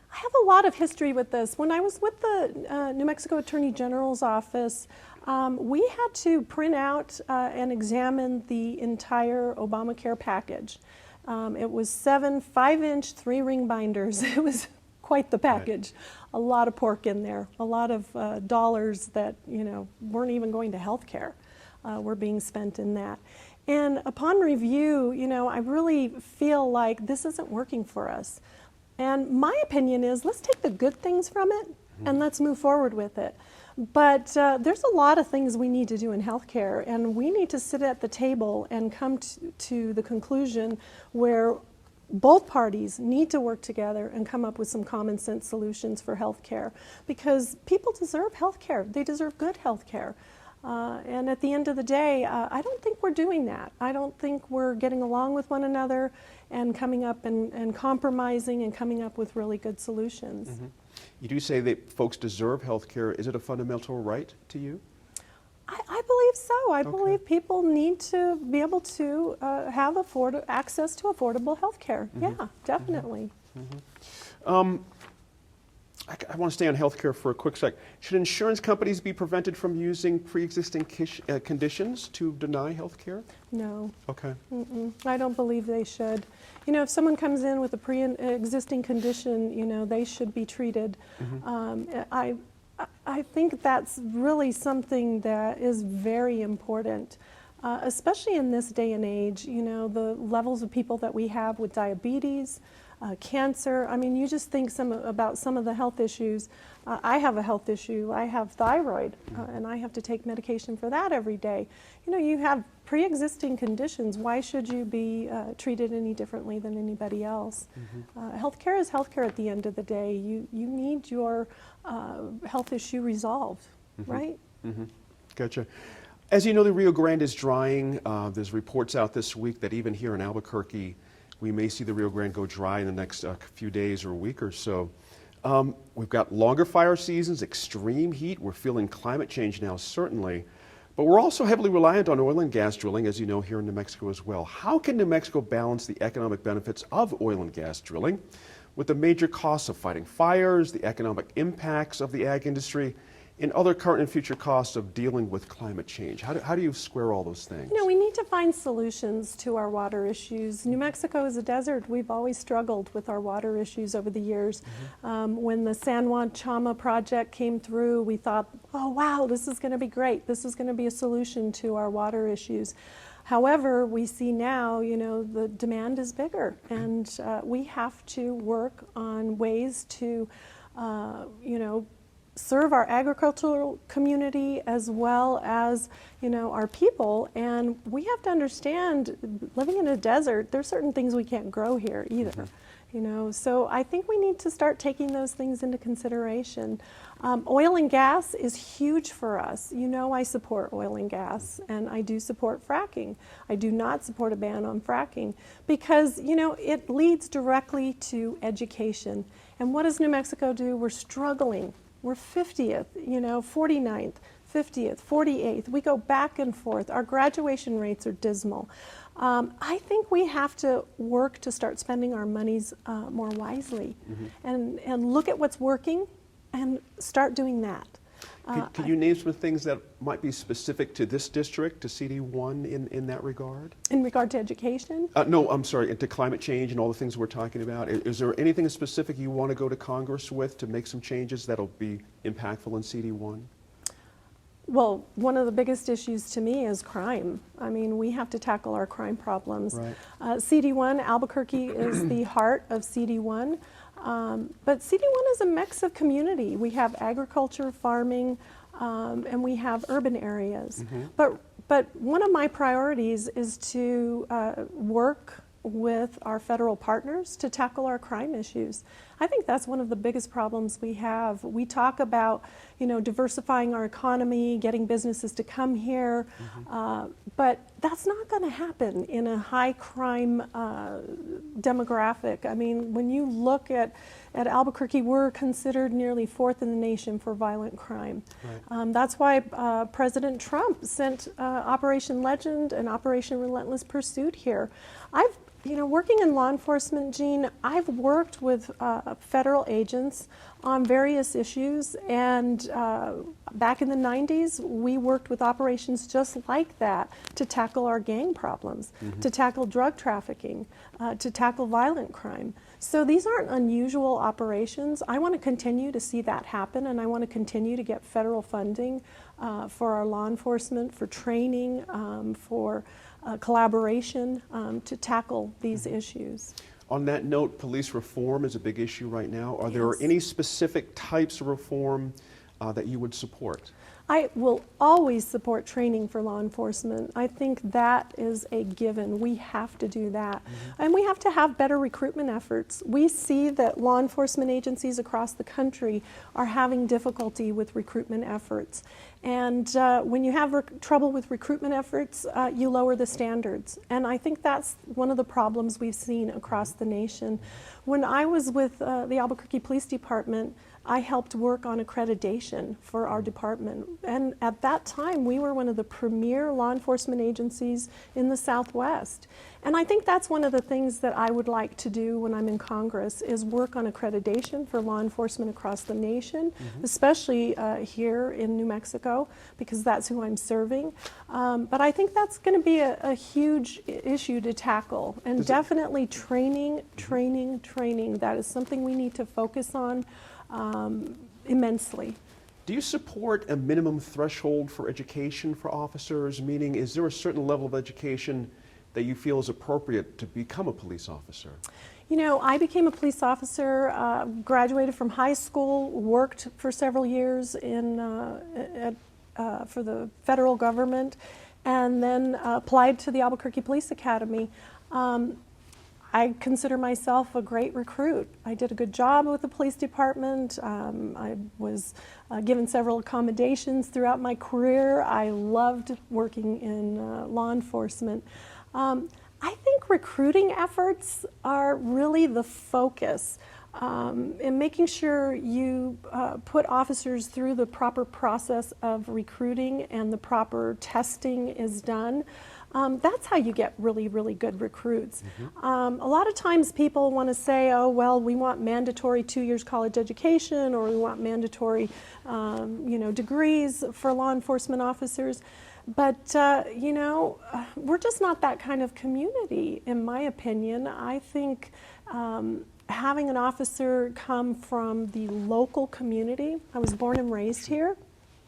have a lot of history with this. When I was with the New Mexico Attorney General's office, we had to print out and examine the entire Obamacare package. It was 7 5-inch 3-ring binders. It was quite the package. Right. A lot of pork in there, a lot of dollars that weren't even going to health care were being spent in that. And upon review, I really feel like this isn't working for us. And my opinion is, let's take the good things from it and let's move forward with it. But there's a lot of things we need to do in healthcare, and we need to sit at the table and come to the conclusion where both parties need to work together and come up with some common sense solutions for healthcare, because people deserve healthcare. They deserve good healthcare. And at the end of the day, I don't think we're doing that. I don't think we're getting along with one another and coming up and compromising and coming up with really good solutions.
You do say that folks deserve health care. Is it a fundamental right to you?
I believe so. I believe people need to be able to have access to affordable health care. Yeah, definitely.
I want to stay on health care for a quick sec. Should insurance companies be prevented from using pre-existing conditions to deny health care?
No.
Okay.
I don't believe they should. If someone comes in with a pre-existing condition, they should be treated. I think that's really something that is very important, especially in this day and age. The levels of people that we have with diabetes, cancer. I mean, you just think about some of the health issues. I have a health issue. I have thyroid, and I have to take medication for that every day. You have pre-existing conditions. Why should you be treated any differently than anybody else? Healthcare is healthcare at the end of the day. You need your health issue resolved, right?
Gotcha. As you know, the Rio Grande is drying. There's reports out this week that even here in Albuquerque, we may see the Rio Grande go dry in the next few days or a week or so. We've got longer fire seasons, extreme heat. We're feeling climate change now, certainly. But we're also heavily reliant on oil and gas drilling, as you know, here in New Mexico as well. How can New Mexico balance the economic benefits of oil and gas drilling with the major costs of fighting fires, the economic impacts of the ag industry, and other current and future costs of dealing with climate change? How do you square all those things?
We need to find solutions to our water issues. New Mexico is a desert. We've always struggled with our water issues over the years. When the San Juan Chama project came through, we thought, oh wow, this is going to be great. This is going to be a solution to our water issues. However, we see now, the demand is bigger, and we have to work on ways to, serve our agricultural community as well as, you know, our people. And we have to understand, living in a desert, there's certain things we can't grow here either. You know, so I think we need to start taking those things into consideration. Oil and gas is huge for us. You know, I support oil and gas, and I do support fracking. I do not support a ban on fracking because, you know, it leads directly to education. And what does New Mexico do? We're struggling. We're 50th, you know, 49th, 50th, 48th. We go back and forth. Our graduation rates are dismal. I think we have to work to start spending our monies more wisely and look at what's working and start doing that.
Can you name some things that might be specific to this district, to CD1 in that regard?
In regard to education?
No, I'm sorry, to climate change and all the things we're talking about. Is there anything specific you want to go to Congress with to make some changes that'll be impactful in CD1?
Well, one of the biggest issues to me is crime. I mean, we have to tackle our crime problems.
Right.
CD1, Albuquerque is the heart of CD1. But CD1 is a mix of community. We have agriculture, farming, and we have urban areas. But one of my priorities is to work with our federal partners to tackle our crime issues. I think that's one of the biggest problems we have. We talk about, you know, diversifying our economy, getting businesses to come here, but that's not going to happen in a high crime demographic. I mean, when you look at Albuquerque, we're considered nearly 4th in the nation for violent crime. Right. That's why President Trump sent Operation Legend and Operation Relentless Pursuit here. You know, working in law enforcement, Jean, I've worked with federal agents on various issues, and back in the 90s, we worked with operations just like that to tackle our gang problems, to tackle drug trafficking, to tackle violent crime. So these aren't unusual operations. I want to continue to see that happen, and I want to continue to get federal funding for our law enforcement, for training, for collaboration to tackle these issues.
On that note, police reform is a big issue right now. Are there any specific types of reform that you would support?
I will always support training for law enforcement. I think that is a given. We have to do that. And we have to have better recruitment efforts. We see that law enforcement agencies across the country are having difficulty with recruitment efforts. And when you have trouble with recruitment efforts, you lower the standards. And I think that's one of the problems we've seen across the nation. When I was with the Albuquerque Police Department, I helped work on accreditation for our department. And at that time, we were one of the premier law enforcement agencies in the Southwest. And I think that's one of the things that I would like to do when I'm in Congress is work on accreditation for law enforcement across the nation, especially here in New Mexico, because that's who I'm serving. But I think that's going to be a huge issue to tackle. And definitely training. That is something we need to focus on immensely.
Do you support a minimum threshold for education for officers? Meaning, is there a certain level of education that you feel is appropriate to become a police officer?
You know, I became a police officer, graduated from high school, worked for several years for the federal government, and then applied to the Albuquerque Police Academy. I consider myself a great recruit. I did a good job with the police department. I was given several accommodations throughout my career. I loved working in law enforcement. I think recruiting efforts are really the focus in making sure you put officers through the proper process of recruiting and the proper testing is done. That's how you get really, really good recruits. A lot of times people want to say, oh, well, we want mandatory 2 years college education, or we want mandatory degrees for law enforcement officers. But, we're just not that kind of community, in my opinion. I think having an officer come from the local community, I was born and raised here.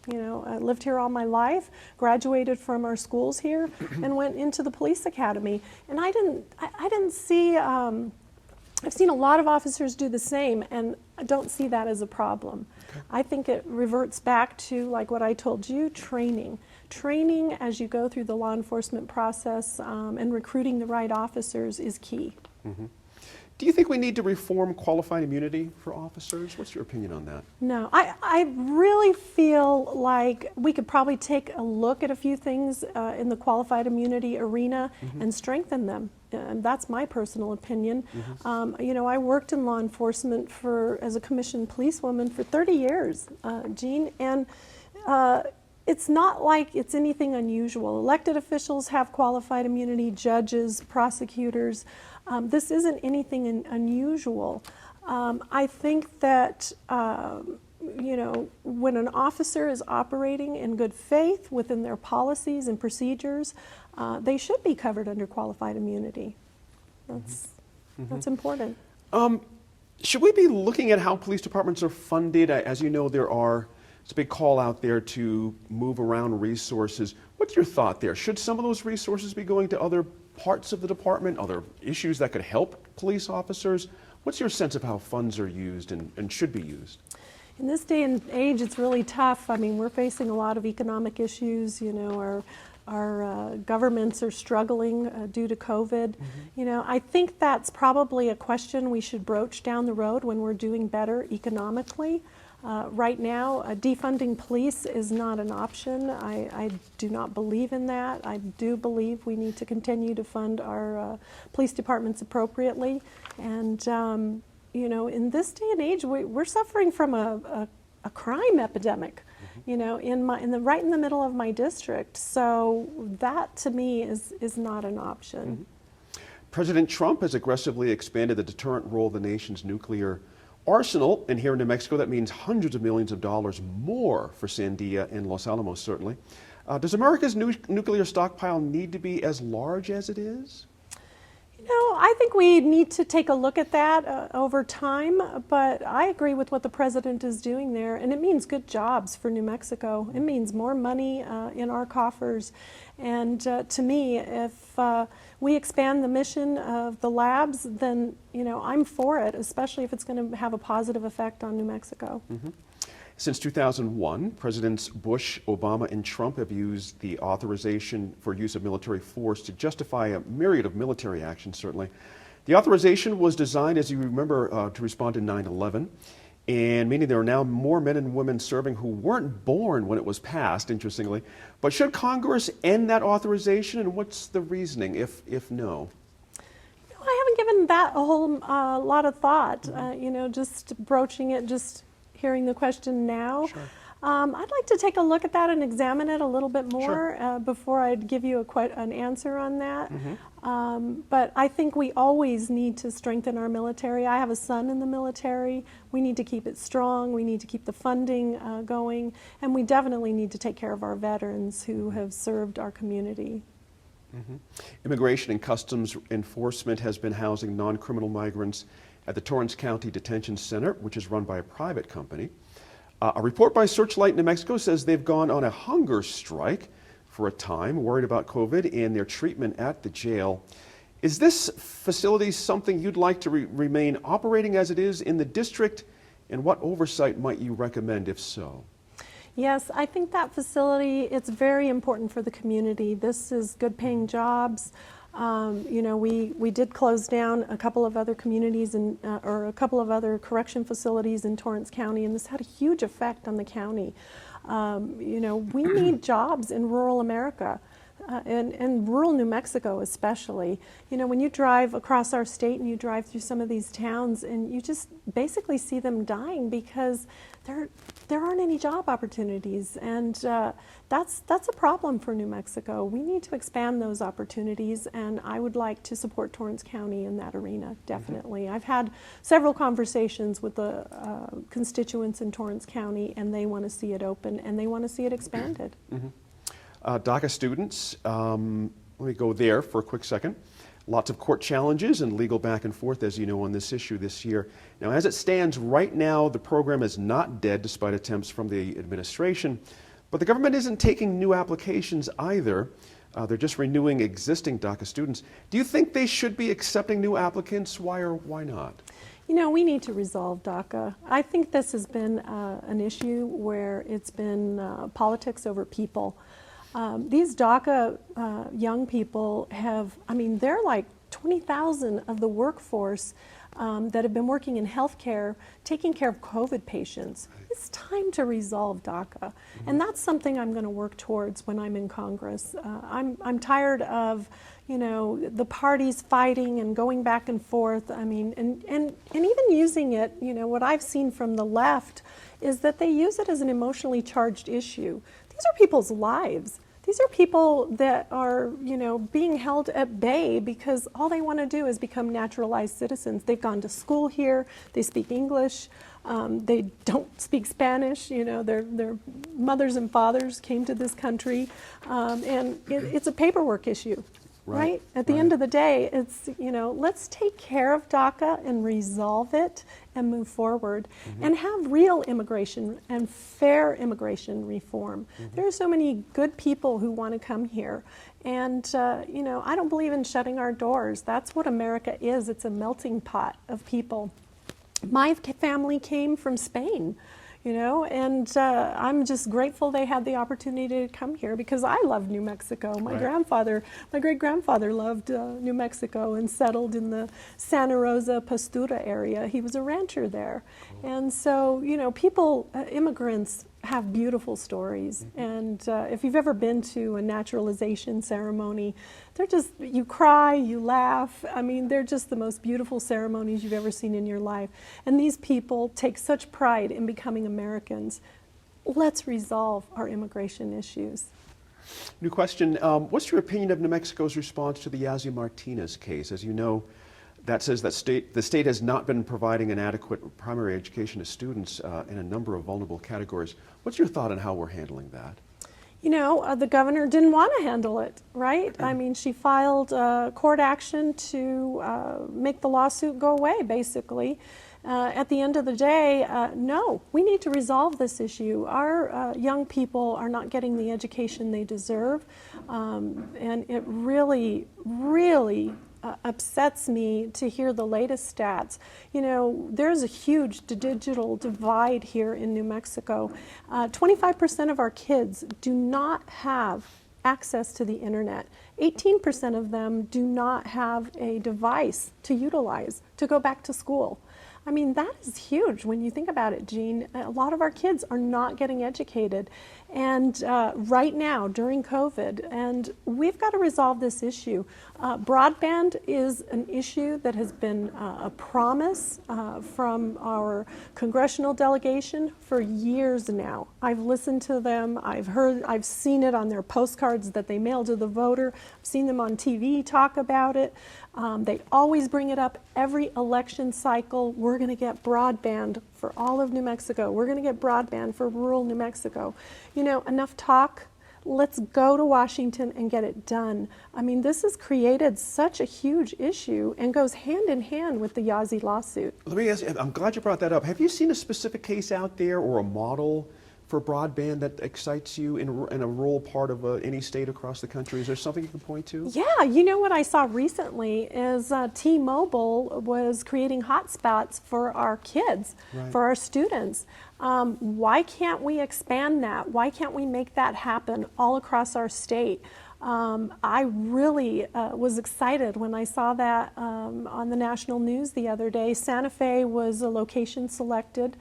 You know, I lived here all my life, graduated from our schools here, and went into the police academy. And I didn't see I've seen a lot of officers do the same, and I don't see that as a problem.
Okay.
I think it reverts back to, like what I told you, training. Training as you go through the law enforcement process and recruiting the right officers is key.
Do you think we need to reform qualified immunity for officers? What's your opinion on that?
No, I really feel like we could probably take a look at a few things in the qualified immunity arena and strengthen them. And that's my personal opinion. You know, I worked in law enforcement as a commissioned policewoman for 30 years, Jean, and it's not like it's anything unusual. Elected officials have qualified immunity, judges, prosecutors. This isn't anything unusual. I think that, you know, when an officer is operating in good faith within their policies and procedures, they should be covered under qualified immunity. That's important.
Should we be looking at how police departments are funded? As you know, it's a big call out there to move around resources. What's your thought there? Should some of those resources be going to other parts of the department, other issues that could help police officers? What's your sense of how funds are used and should be used?
In this day and age, it's really tough. I mean, we're facing a lot of economic issues. You know, our governments are struggling due to COVID. You know, I think that's probably a question we should broach down the road when we're doing better economically. Right now, defunding police is not an option. I do not believe in that. I do believe we need to continue to fund our police departments appropriately. And, you know, in this day and age, we're suffering from a crime epidemic, you know, right in the middle of my district. So that, to me, is not an option.
President Trump has aggressively expanded the deterrent role of the nation's nuclear arsenal, and here in New Mexico, that means hundreds of millions of dollars more for Sandia and Los Alamos, certainly. Does America's nuclear stockpile need to be as large as it is?
You know, I think we need to take a look at that over time, but I agree with what the president is doing there, and it means good jobs for New Mexico. It means more money in our coffers, and to me, if we expand the mission of the labs, then, you know, I'm for it, especially if it's going to have a positive effect on New Mexico.
Since 2001, Presidents Bush, Obama, and Trump have used the authorization for use of military force to justify a myriad of military actions, certainly. The authorization was designed, as you remember, to respond to 9/11, and meaning there are now more men and women serving who weren't born when it was passed, interestingly. But should Congress end that authorization, and what's the reasoning, if no?
I haven't given that a whole lot of thought, you know, just broaching it, just hearing the question now.
Sure.
I'd like to take a look at that and examine it a little bit more before I'd give you an answer on that. But I think we always need to strengthen our military. I have a son in the military. We need to keep it strong. We need to keep the funding going. And we definitely need to take care of our veterans who have served our community.
Immigration and Customs Enforcement has been housing non-criminal migrants at the Torrance County Detention Center, which is run by a private company. A report by Searchlight New Mexico says they've gone on a hunger strike for a time, worried about COVID and their treatment at the jail. Is this facility something you'd like to remain operating as it is in the district, and what oversight might you recommend if so?
Yes, I think that facility, it's very important for the community. This is good paying jobs. You know, we did close down a couple of other communities or a couple of other correction facilities in Torrance County, and this had a huge effect on the county. You know, we need jobs in rural America. And rural New Mexico especially. You know, when you drive across our state and you drive through some of these towns and you just basically see them dying because there aren't any job opportunities, and that's a problem for New Mexico. We need to expand those opportunities, and I would like to support Torrance County in that arena, definitely. I've had several conversations with the constituents in Torrance County, and they want to see it open and they want to see it expanded.
DACA students, let me go there for a quick second. Lots of court challenges and legal back and forth, as you know, on this issue this year. Now, as it stands right now, the program is not dead despite attempts from the administration, but the government isn't taking new applications either. They're just renewing existing DACA students. Do you think they should be accepting new applicants? Why or why not?
You know, we need to resolve DACA. I think this has been an issue where it's been politics over people. These DACA young people have, I mean, they're like 20,000 of the workforce that have been working in healthcare, taking care of COVID patients. It's time to resolve DACA. And that's something I'm going to work towards when I'm in Congress. I'm tired of, you know, the parties fighting and going back and forth. I mean, and even using it, you know, what I've seen from the left is that they use it as an emotionally charged issue. These are people's lives. These are people that are, you know, being held at bay because all they want to do is become naturalized citizens. They've gone to school here, they speak English, they don't speak Spanish, you know, their mothers and fathers came to this country, and it's a paperwork issue. Right? At the end of the day, it's, you know, let's take care of DACA and resolve it and move forward and have real immigration and fair immigration reform. There are so many good people who want to come here. And, you know, I don't believe in shutting our doors. That's what America is. It's a melting pot of people. My family came from Spain. You know, and I'm just grateful they had the opportunity to come here because I love New Mexico. My great-grandfather loved New Mexico and settled in the Santa Rosa Pastura area. He was a rancher there. And so, you know, people, immigrants have beautiful stories. And if you've ever been to a naturalization ceremony, they're just, you cry, you laugh. I mean, they're just the most beautiful ceremonies you've ever seen in your life. And these people take such pride in becoming Americans. Let's resolve our immigration issues.
New question. What's your opinion of New Mexico's response to the Yazzie Martinez case? As you know, that says that the state has not been providing an adequate primary education to students in a number of vulnerable categories. What's your thought on how we're handling that?
You know, the governor didn't want to handle it, right? I mean, she filed court action to make the lawsuit go away, basically. At the end of the day, no, we need to resolve this issue. Our young people are not getting the education they deserve, and it really, really upsets me to hear the latest stats. You know, there's a huge digital divide here in New Mexico. 25% of our kids do not have access to the internet. 18% of them do not have a device to utilize to go back to school. I mean, that is huge when you think about it, Jean. A lot of our kids are not getting educated, and right now during COVID, and we've got to resolve this issue. Broadband is an issue that has been a promise from our congressional delegation for years now. I've listened to them, I've seen it on their postcards that they mail to the voter, I've seen them on TV talk about it. They always bring it up every election cycle. We're going to get broadband for all of New Mexico. We're going to get broadband for rural New Mexico. You know, enough talk. Let's go to Washington and get it done. I mean, this has created such a huge issue and goes hand in hand with the Yazzie lawsuit.
Let me ask you, I'm glad you brought that up. Have you seen a specific case out there or a model for broadband that excites you in a rural part of any state across the country? Is there something you can point to?
Yeah, you know what I saw recently is T-Mobile was creating hotspots for our kids, for our students. Why can't we expand that? Why can't we make that happen all across our state? I really was excited when I saw that on the national news the other day. Santa Fe was a location selected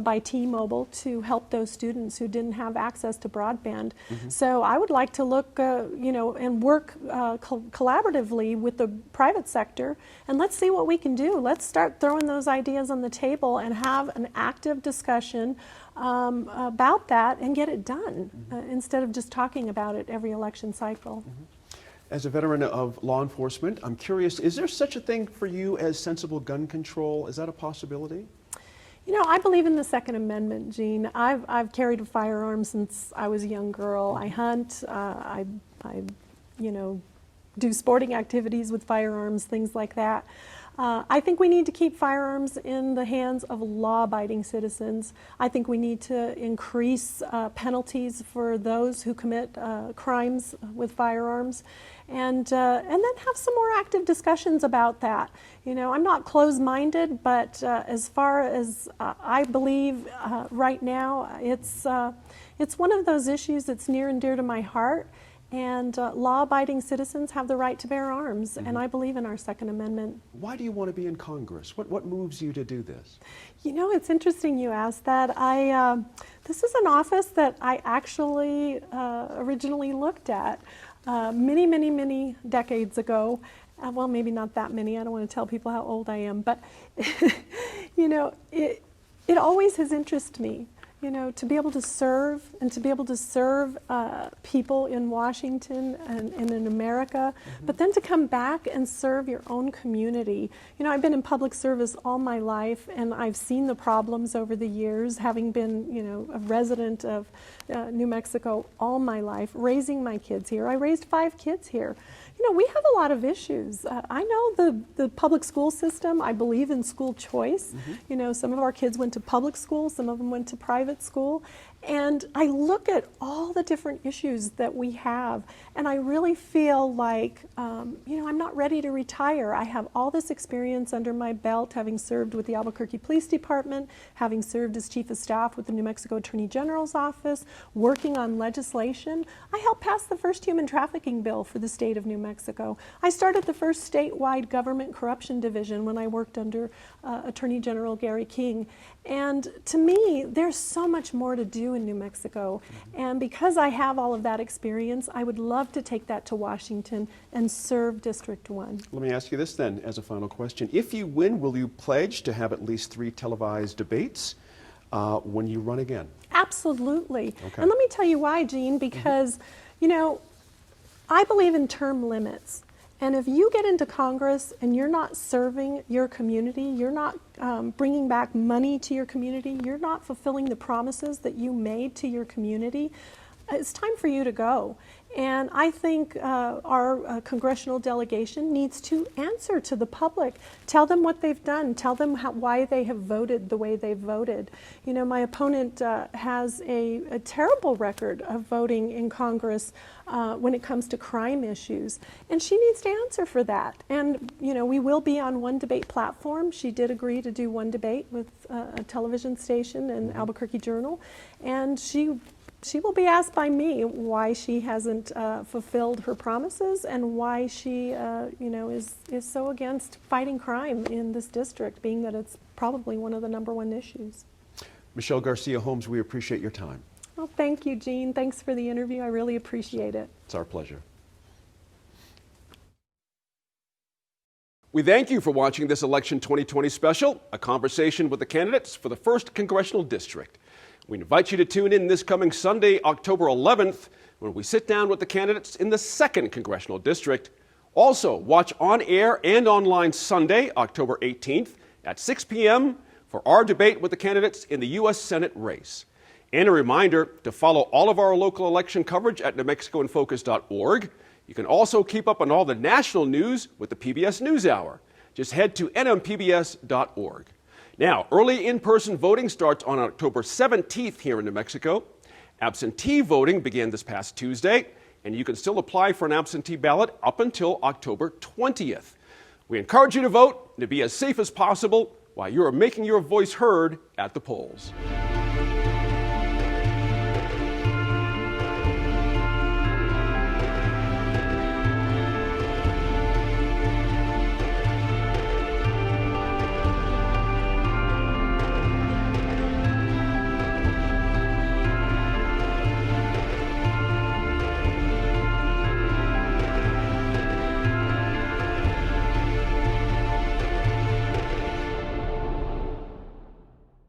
by T-Mobile to help those students who didn't have access to broadband. So I would like to look, you know, and work collaboratively with the private sector, and let's see what we can do. Let's start throwing those ideas on the table and have an active discussion about that and get it done instead of just talking about it every election cycle.
As a veteran of law enforcement, I'm curious, is there such a thing for you as sensible gun control? Is that a possibility?
You know, I believe in the Second Amendment, Jean. I've carried a firearm since I was a young girl. I hunt, I you know, do sporting activities with firearms, things like that. I think we need to keep firearms in the hands of law-abiding citizens. I think we need to increase penalties for those who commit crimes with firearms, and then have some more active discussions about that. You know, I'm not closed-minded, but as far as I believe right now, it's one of those issues that's near and dear to my heart. And law-abiding citizens have the right to bear arms, and I believe in our Second Amendment.
Why do you want to be in Congress? What moves you to do this?
You know, it's interesting you asked that. This is an office that I actually originally looked at many, many, many decades ago. Well, maybe not that many. I don't want to tell people how old I am, but you know, it always has interested me. You know, to be able to serve and to be able to serve people in Washington and in America, but then to come back and serve your own community. You know, I've been in public service all my life, and I've seen the problems over the years, having been, you know, a resident of New Mexico all my life, raising my kids here. I raised 5 kids here. You know, we have a lot of issues. I know the public school system. I believe in school choice. You know, some of our kids went to public school, some of them went to private school. And I look at all the different issues that we have, and I really feel like, you know, I'm not ready to retire. I have all this experience under my belt, having served with the Albuquerque Police Department, having served as Chief of Staff with the New Mexico Attorney General's Office, working on legislation. I helped pass the first human trafficking bill for the state of New Mexico. I started the first statewide government corruption division when I worked under Attorney General Gary King. And to me, there's so much more to do in New Mexico. And because I have all of that experience, I would love to take that to Washington and serve District 1.
Let me ask you this then as a final question. If you win, will you pledge to have at least 3 televised debates when you run again?
Absolutely.
Okay.
And let me tell you why, Gene, because, you know, I believe in term limits. And if you get into Congress and you're not serving your community, you're not bringing back money to your community, you're not fulfilling the promises that you made to your community, it's time for you to go. And I think our congressional delegation needs to answer to the public. Tell them what they've done. Tell them why they have voted the way they've voted. You know, my opponent has a terrible record of voting in Congress when it comes to crime issues. And she needs to answer for that. And, you know, we will be on one debate platform. She did agree to do one debate with a television station and Albuquerque Journal. And she will be asked by me why she hasn't fulfilled her promises and why she, you know, is so against fighting crime in this district, being that it's probably one of the #1 issues.
Michelle Garcia-Holmes, we appreciate your time.
Well, thank you, Gene. Thanks for the interview. I really appreciate it.
It's our pleasure.
We thank you for watching this Election 2020 special, a conversation with the candidates for the 1st Congressional District. We invite you to tune in this coming Sunday, October 11th, when we sit down with the candidates in the 2nd Congressional District. Also, watch on air and online Sunday, October 18th at 6 p.m. for our debate with the candidates in the U.S. Senate race. And a reminder to follow all of our local election coverage at NewMexicoInFocus.org. You can also keep up on all the national news with the PBS NewsHour. Just head to nmpbs.org. Now, early in-person voting starts on October 17th here in New Mexico. Absentee voting began this past Tuesday, and you can still apply for an absentee ballot up until October 20th. We encourage you to vote and to be as safe as possible while you are making your voice heard at the polls.